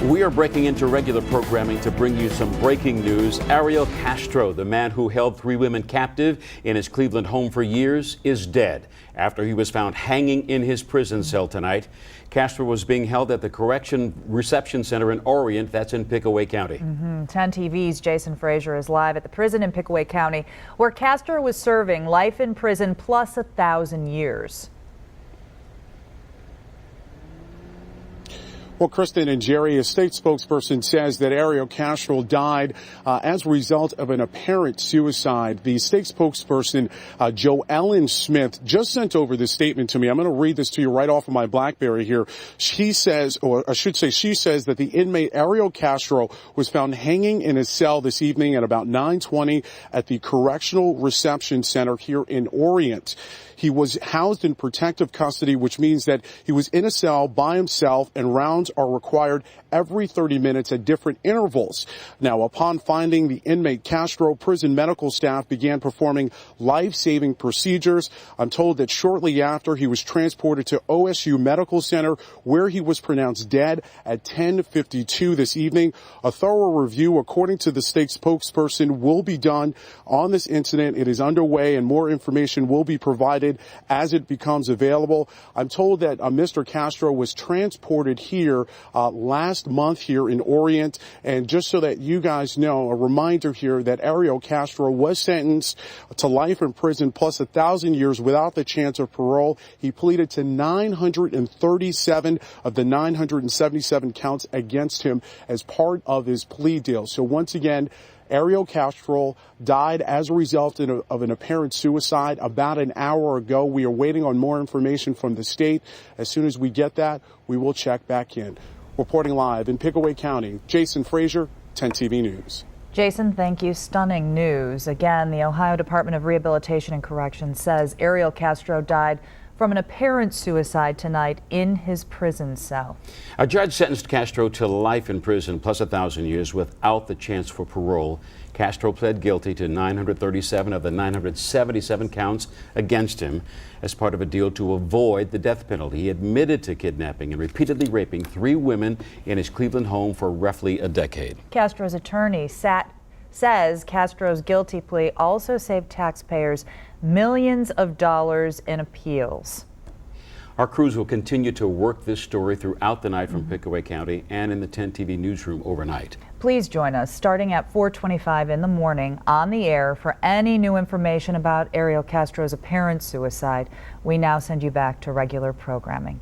We are breaking into regular programming to bring you some breaking news. Ariel Castro, the man who held 3 women captive in his Cleveland home for years, is dead after he was found hanging in his prison cell tonight. Castro was being held at the Correction Reception Center in Orient, that's in Pickaway County. 10 TV's Jason Frazier is live at the prison in Pickaway County, where Castro was serving life in prison plus 1,000 years. Well, Kristen and Jerry, a state spokesperson says that Ariel Castro died as a result of an apparent suicide. The state spokesperson, Joellen Smith, just sent over this statement to me. I'm going to read this to you right off of my BlackBerry here. She says, or I should say, she says that the inmate Ariel Castro was found hanging in his cell this evening at about 9:20 at the Correctional Reception Center here in Orient. He was housed in protective custody, which means that he was in a cell by himself, and rounds are required every 30 minutes at different intervals. Now, upon finding the inmate Castro, prison medical staff began performing life-saving procedures. I'm told that shortly after, he was transported to OSU Medical Center, where he was pronounced dead at 10:52 this evening. A thorough review, according to the state spokesperson, will be done on this incident. It is underway, and more information will be provided as it becomes available. I'm told that Mr. Castro was transported here last month here in Orient. And just so that you guys know, a reminder here that Ariel Castro was sentenced to life in prison plus 1,000 years without the chance of parole. He pleaded to 937 of the 977 counts against him as part of his plea deal. So once again, Ariel Castro died as a result of an apparent suicide about an hour ago. We are waiting on more information from the state. As soon as we get that, we will check back in. Reporting live in Pickaway County, Jason Frazier, 10 TV News. Jason, thank you. Stunning news. Again, the Ohio Department of Rehabilitation and Corrections says Ariel Castro died from an apparent suicide tonight in his prison cell. A judge sentenced Castro to life in prison plus 1,000 years without the chance for parole. Castro pled guilty to 937 of the 977 counts against him as part of a deal to avoid the death penalty. He admitted to kidnapping and repeatedly raping 3 women in his Cleveland home for roughly a decade. Castro's attorney says Castro's guilty plea also saved taxpayers millions of dollars in appeals. Our crews will continue to work this story throughout the night from Pickaway County and in the 10 TV newsroom overnight. Please join us starting at 4:25 in the morning on the air for any new information about Ariel Castro's apparent suicide. We now send you back to regular programming.